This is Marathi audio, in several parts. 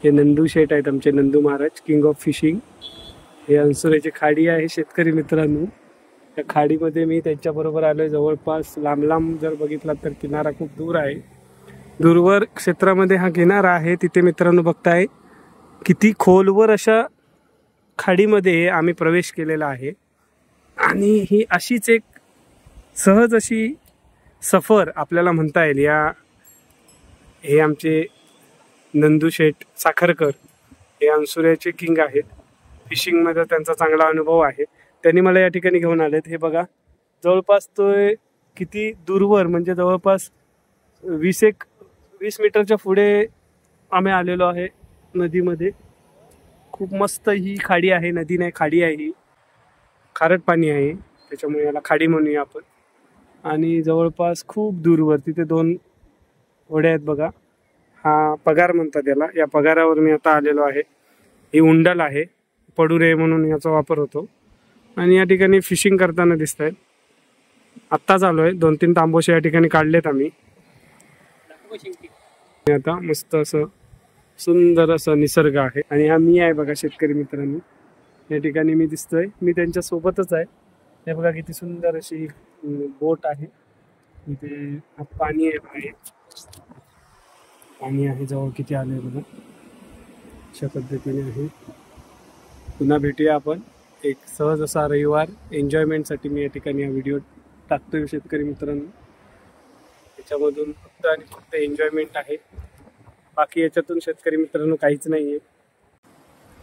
हे नंदू शेठ आहेत आमचे, Nandu Maharaj king of fishing. हे अंसुऱ्याची खाडी आहे शेतकरी मित्रांनो। त्या खाडीमध्ये मी त्यांच्याबरोबर आलो आहे। जवळपास लांब लांब जर बघितला तर किनारा खूप दूर आहे। दूरवर क्षेत्रामध्ये हा किनारा आहे। तिथे मित्रांनो बघताय किती खोलवर अशा खाडीमध्ये आम्ही प्रवेश केलेला आहे। आणि ही अशीच एक सहज अशी सफर आपल्याला म्हणता येईल। हे आमचे नंदू शेठ साखरकर हे अंसुऱ्याचे किंग आहेत। फिशिंगमध्ये त्यांचा चांगला अनुभव आहे। त्यांनी मला या ठिकाणी घेऊन आलेत। हे बघा जवळपास तो किती दूरवर म्हणजे जवळपास 20 मीटरच्या पुढे आम्ही आलेलो आहे नदीमध्ये। खूप मस्त ही खाडी आहे, नदी नाही खाडी आहे ही, खारट पाणी आहे त्याच्यामुळे याला खाडी म्हणूया आपण। आणि जवळपास खूप दूरवर तिथे 2 होड्या आहेत बघा, हा पगार म्हणतात याला। या पगारावर मी आता आलेलो आहे। ही उंडल आहे, पडू नये म्हणून याचा वापर होतो। आणि या ठिकाणी फिशिंग करताना दिसत आहेत। आत्ताच आलो आहे, 2-3 तांबोशे या ठिकाणी काढलेत आम्ही। आता मस्त असं सुंदर असं निसर्ग आहे। आणि हा मी आहे बघा शेतकरी मित्रांनो, या ठिकाणी मी दिसतोय, मी त्यांच्या सोबतच आहे। हे बघा किती सुंदर अशी बोट आहे। इथे पाणी आहे, पाणी आहे जवळ किती आले बघा, अशा पद्धतीने आहे। पुन्हा भेटूया आपण एक सहज असा रविवार एन्जॉयमेंटसाठी। मी या ठिकाणी हा व्हिडिओ टाकतोय शेतकरी मित्रांनो। त्याच्यामधून फक्त आणि फक्त एन्जॉयमेंट आहे, बाकी याच्यातून शेतकरी मित्रांनो काहीच नाही आहे।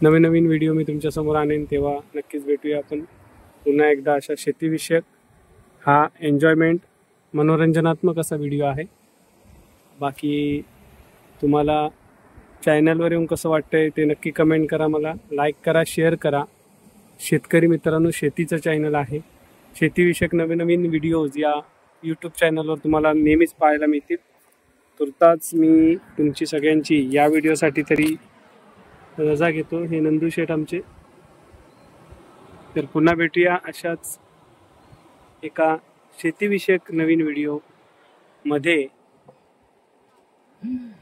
नवीन नवीन व्हिडिओ मी तुमच्यासमोर आणेन, तेव्हा नक्कीच भेटूया आपण पुन्हा एकदा अशा शेतीविषयक। हा एन्जॉयमेंट मनोरंजनात्मक असा व्हिडिओ आहे। बाकी तुम्हाला चॅनलवर येऊन कसं वाटतंय ते नक्की कमेंट करा, मला लाईक करा, शेअर करा। शेतकरी मित्रांनो शेतीचं चॅनल आहे, शेतीविषयक नवीन नवीन व्हिडिओज या यूट्यूब चॅनलवर तुम्हाला नेहमीच पाहायला मिळतील। तुर्तास मी तुमची सगळ्यांची या व्हिडिओसाठी तरी रजा घेतो। हे नंदू शेठ आमचे। तर पुन्हा भेटूया अशाच एका शेतीविषयक नवीन व्हिडिओ मध्ये।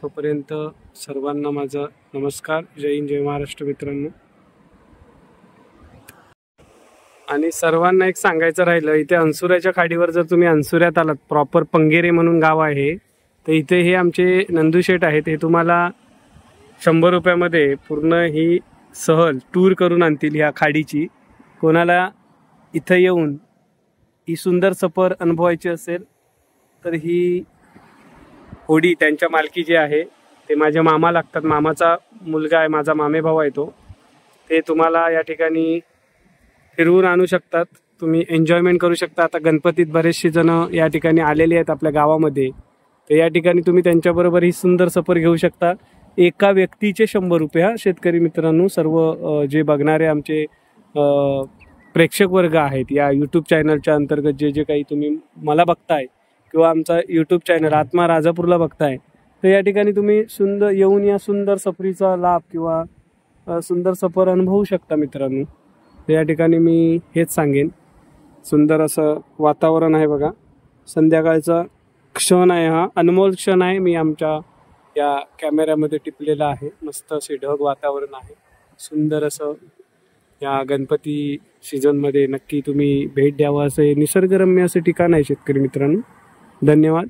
तोपर्यंत सर्वांना माझा नमस्कार, जय हिंद, जय महाराष्ट्र मित्रांनो। आणि सर्वांना एक सांगायचं राहिलं, इथे अंसुऱ्याच्या खाडीवर जर तुम्ही अंसुऱ्यात आलात, प्रॉपर पंगेरे म्हणून गाव आहे, तर इथे हे आमचे नंदू शेठ आहेत। हे तुम्हाला 100 रुपयामध्ये पूर्ण ही सहल टूर करून आणतील ह्या खाडीची। कोणाला इथं येऊन ही सुंदर सफर अनुभवायची असेल तर ही होडी त्यांच्या मालकीची आहे। ते माझे मामा लागतात, मामाचा मुलगा आहे, माझा मामे भाऊ आहे तो। ते तुम्हाला या ठिकाणी फिरवून आणू शकतात, तुम्ही एन्जॉयमेंट करू शकता। आता गणपतीत बरेचसे जण या ठिकाणी आलेले आहेत आपल्या गावामध्ये, तर या ठिकाणी तुम्ही त्यांच्याबरोबर ही सुंदर सफर घेऊ शकता। एका व्यक्तीचे 100 रुपये हा शेतकरी मित्रांनो। सर्व जे बघणारे आमचे प्रेक्षक वर्ग आहेत या यूट्यूब चॅनलच्या अंतर्गत, जे काही तुम्ही मला बघताय किंवा आमचा यूट्यूब चॅनल आत्मा राजापूरला बघताय, तर या ठिकाणी तुम्ही सुंदर येऊन या सुंदर सफरीचा लाभ किंवा सुंदर सफर अनुभवू शकता मित्रांनो। तर या ठिकाणी मी हेच सांगेन, सुंदर असं वातावरण आहे बघा, संध्याकाळचा क्षण आहे, हा अनमोल क्षण आहे। मी आमच्या या कॅमेऱ्यामध्ये टिपलेला आहे। मस्त असे ढग वातावरण आहे, सुंदर असं। या गणपती सीझनमध्ये नक्की तुम्ही भेट द्यावं असं निसर्गरम्य असं ठिकाण आहे शेतकरी मित्रांनो। धन्यवाद।